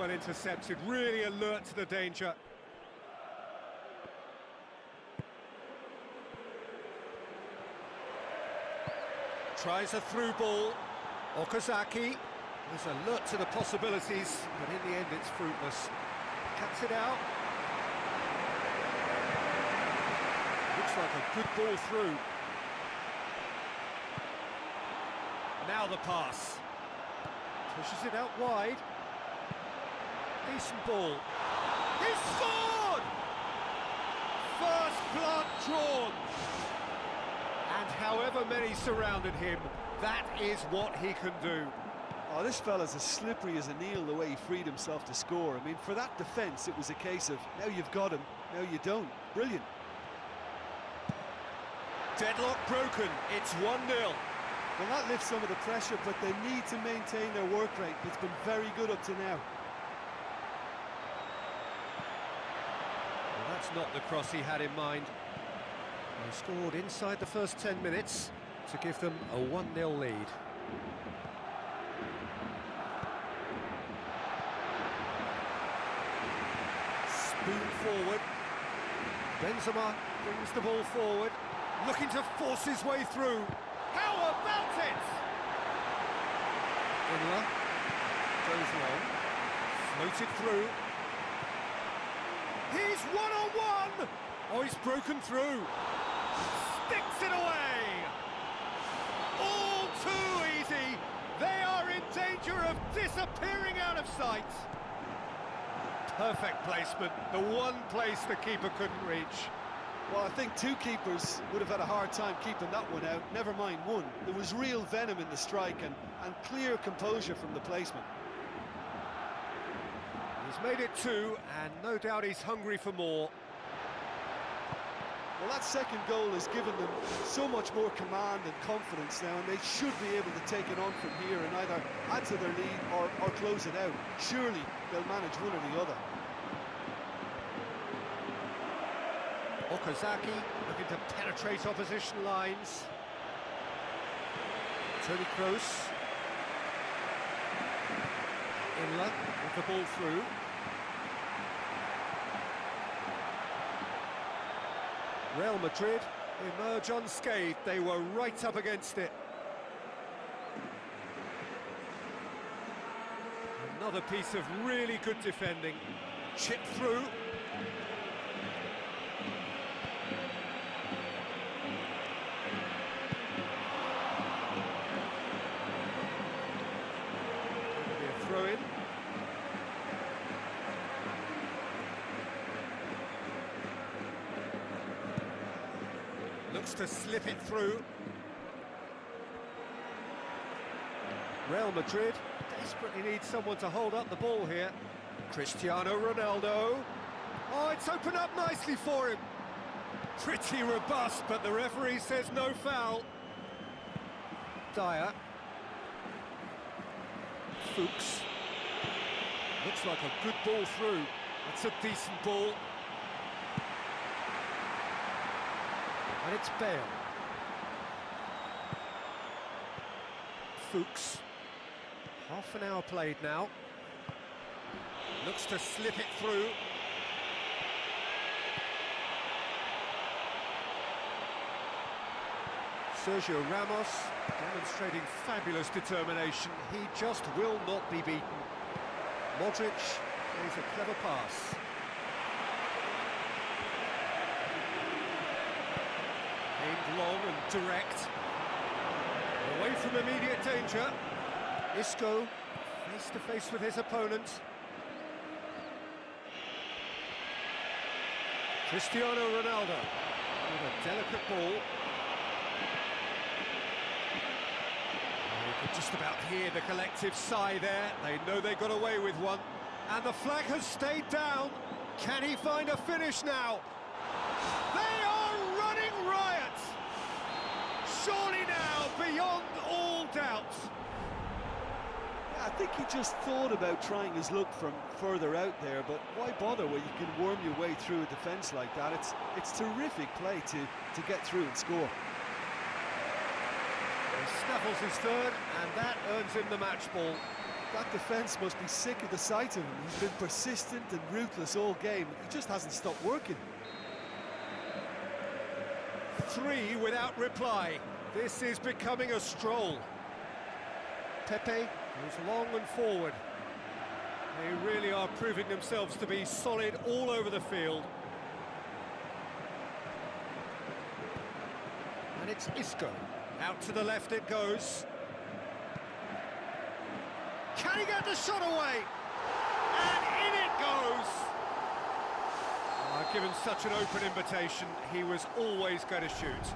well intercepted, really alert to the danger. Tries a through ball. Okazaki is alert to the possibilities, but in the end it's fruitless. Cuts it out. Looks like a good ball through. Now the pass. Pushes it out wide. Decent ball. He scored! First blood drawn. And however many surrounded him, that is what he can do. Oh, this fella's as slippery as an eel the way he freed himself to score. I mean, for that defence, it was a case of, now you've got him, now you don't. Brilliant. Deadlock broken, it's 1-0. Well, that lifts some of the pressure, but they need to maintain their work rate. It's been very good up to now. Well, that's not the cross he had in mind. They scored inside the first 10 minutes to give them a 1-0 lead. Spoon forward. Benzema brings the ball forward, looking to force his way through. How about it? Inler goes long, floated through. He's one-on-one! Oh, he's broken through. Sticks it away! All too easy! They are in danger of disappearing out of sight! Perfect placement, the one place the keeper couldn't reach. Well, I think two keepers would have had a hard time keeping that one out, never mind one. There was real venom in the strike and clear composure from the placement. He's made it two, and no doubt he's hungry for more. Well, that second goal has given them so much more command and confidence now, and they should be able to take it on from here and either add to their lead or close it out. Surely they'll manage one or the other. Okazaki looking to penetrate opposition lines. Toni Kroos. Inler with the ball through. Real Madrid emerge unscathed. They were right up against it. Another piece of really good defending. Chip through. Throw-in. Looks to slip it through. Real Madrid desperately needs someone to hold up the ball here. Cristiano Ronaldo. Oh, it's opened up nicely for him. Pretty robust, but the referee says no foul. Dyer. Fuchs. Looks like a good ball through. That's a decent ball. And it's Bale. Fuchs. Half an hour played now. Looks to slip it through. Sergio Ramos demonstrating fabulous determination. He just will not be beaten. Modric plays a clever pass. Aimed long and direct. Away from immediate danger. Isco face to face with his opponent. Cristiano Ronaldo with a delicate ball. You could just about hear the collective sigh there. They know they got away with one. And the flag has stayed down. Can he find a finish now? They are running riot! Surely now, beyond all doubt. I think he just thought about trying his luck from further out there, but why bother when you can worm your way through a defence like that? It's terrific play to get through and score. He snaffles his third, and that earns him the match ball. That defence must be sick of the sight of him. He's been persistent and ruthless all game. He just hasn't stopped working. 3 without reply. This is becoming a stroll. Pepe goes long and forward. They really are proving themselves to be solid all over the field. And it's Isco. Out to the left it goes. Can he get the shot away? And in it goes! Given such an open invitation, he was always going to shoot.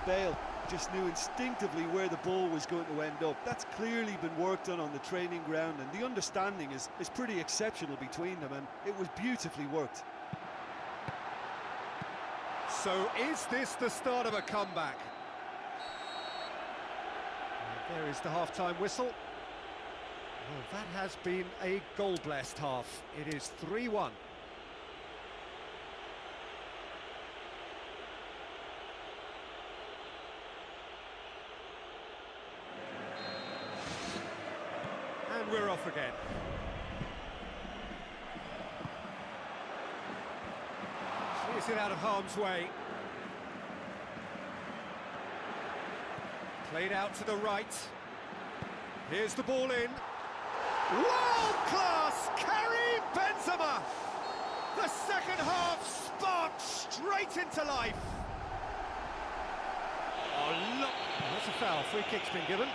Bale just knew instinctively where the ball was going to end up. That's clearly been worked on the training ground, and the understanding is pretty exceptional between them, and it was beautifully worked. So is this the start of a comeback? And there is the half-time whistle. Well, that has been a goal-blessed half. It is 3-1. And we're off again. Clears it out of harm's way. Played out to the right. Here's the ball in. World-class Karim Benzema! The second half sparked straight into life. Oh, look! That's a foul. Free kick's been given.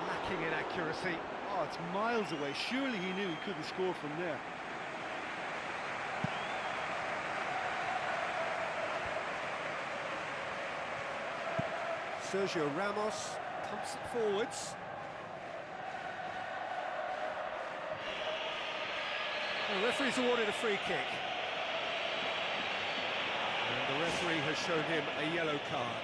Lacking in accuracy. Oh, it's miles away. Surely he knew he couldn't score from there. Sergio Ramos pumps it forwards. The referee's awarded a free kick. And the referee has shown him a yellow card.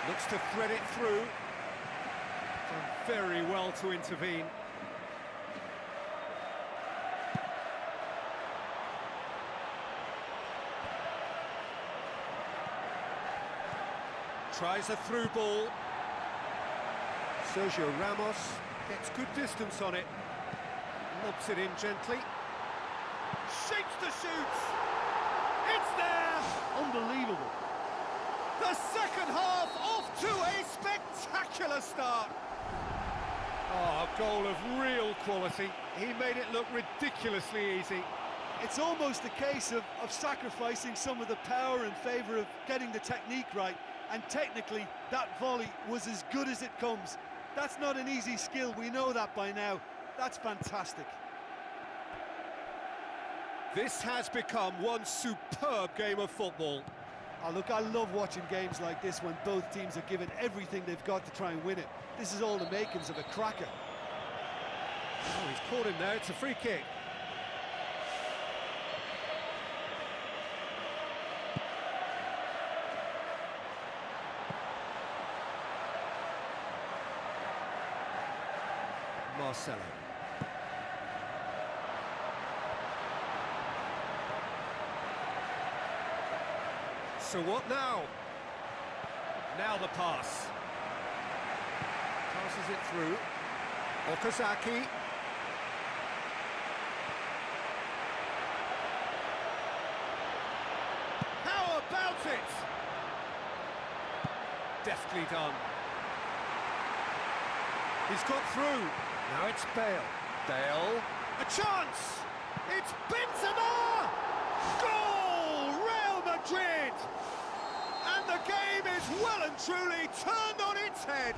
Looks to thread it through. Done very well to intervene. Tries a through ball. Sergio Ramos gets good distance on it. Lobs it in gently. Shapes the shoots. It's there! Unbelievable. The second half off to a spectacular start. Oh, a goal of real quality. He made it look ridiculously easy. It's almost a case of sacrificing some of the power in favour of getting the technique right, and technically that volley was as good as it comes. That's not an easy skill, we know that by now. That's fantastic. This has become one superb game of football. Oh, look, I love watching games like this when both teams are given everything they've got to try and win it. This is all the makings of a cracker. Oh, he's caught him there, it's a free kick. Marcelo. So what now? Now the pass. Passes it through. Okazaki. How about it? Deftly done. He's got through. Now it's Bale. Bale. A chance! It's Benzema! Goal! Real Madrid! And the game is well and truly turned on its head.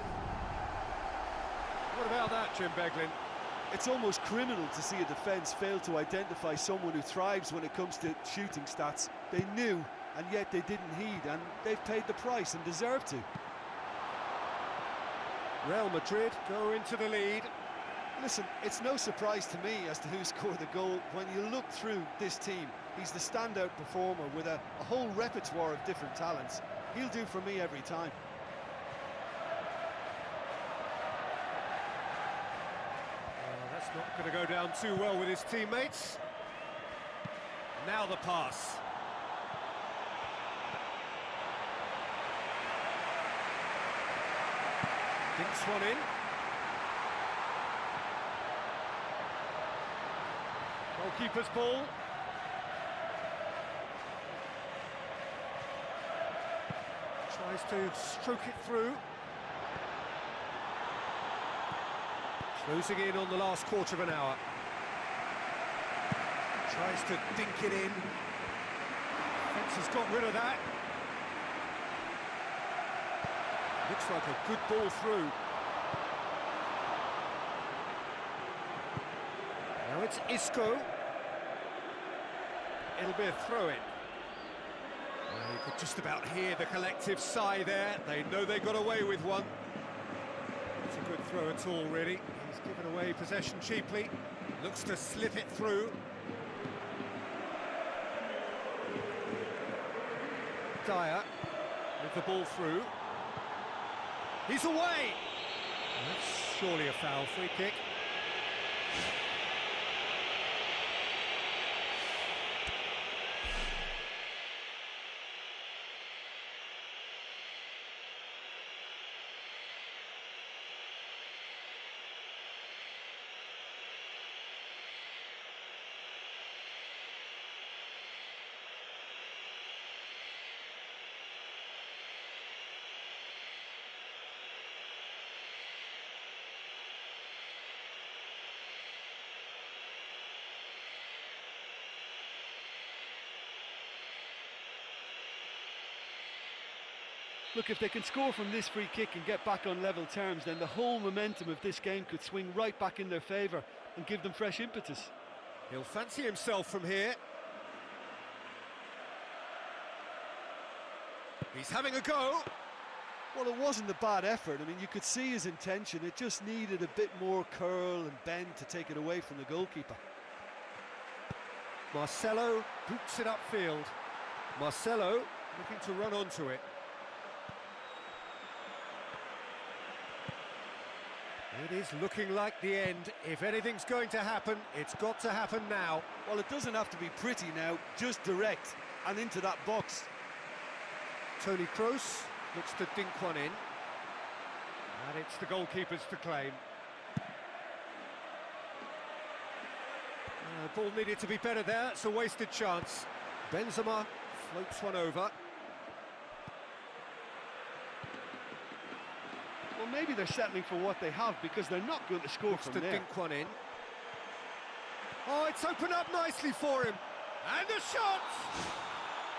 What about that, Jim Beglin? It's almost criminal to see a defence fail to identify someone who thrives when it comes to shooting stats. They knew, and yet they didn't heed, and they've paid the price and deserve to. Real Madrid go into the lead. Listen, it's no surprise to me as to who scored the goal. When you look through this team, he's the standout performer with a whole repertoire of different talents. He'll do for me every time. That's not going to go down too well with his teammates. Now the pass. Dinks one in. Goalkeeper's ball. Tries to stroke it through. Closing in on the last quarter of an hour. Tries to dink it in. Fence has got rid of that. Looks like a good ball through. Now it's Isco. It'll be a throw-in. Well, you could just about hear the collective sigh there. They know they got away with one. It's a good throw at all, really. He's given away possession cheaply. Looks to slip it through. Dyer with the ball through. He's away! That's surely a foul. Free kick. Look, if they can score from this free kick and get back on level terms, then the whole momentum of this game could swing right back in their favour and give them fresh impetus. He'll fancy himself from here. He's having a go. Well, it wasn't a bad effort. I mean, you could see his intention. It just needed a bit more curl and bend to take it away from the goalkeeper. Marcelo boots it upfield. Marcelo looking to run onto it. It is looking like the end. If anything's going to happen, it's got to happen now. Well, it doesn't have to be pretty now, just direct and into that box. Tony Kroos looks to dink one in. And it's the goalkeeper's to claim. The ball needed to be better there. It's a wasted chance. Benzema floats one over. Well, maybe they're settling for what they have because they're not going to score Looks from to there. dink one in. Oh, it's opened up nicely for him. And the shot!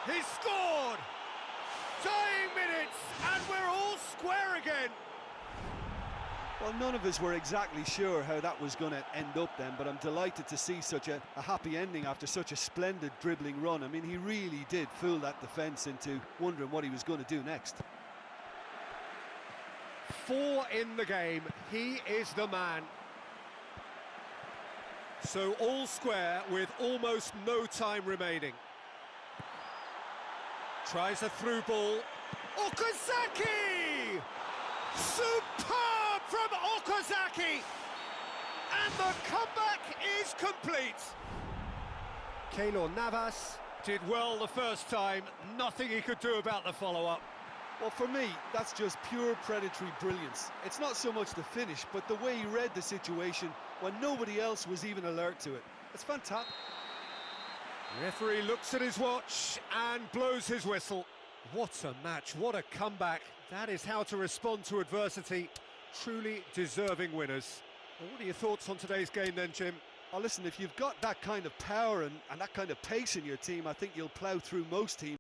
He's scored! Dying minutes, and we're all square again. Well, none of us were exactly sure how that was going to end up then, but I'm delighted to see such a happy ending after such a splendid dribbling run. I mean, he really did fool that defence into wondering what he was going to do next. 4 in the game. He is the man. So all square with almost no time remaining. Tries a through ball. Okazaki! Superb from Okazaki! And the comeback is complete. Keylor Navas did well the first time. Nothing he could do about the follow-up. Well, for me, that's just pure predatory brilliance. It's not so much the finish, but the way he read the situation when nobody else was even alert to it. It's fantastic. The referee looks at his watch and blows his whistle. What a match, what a comeback. That is how to respond to adversity. Truly deserving winners. Well, what are your thoughts on today's game then, Jim? Oh, listen, if you've got that kind of power and that kind of pace in your team, I think you'll plough through most teams.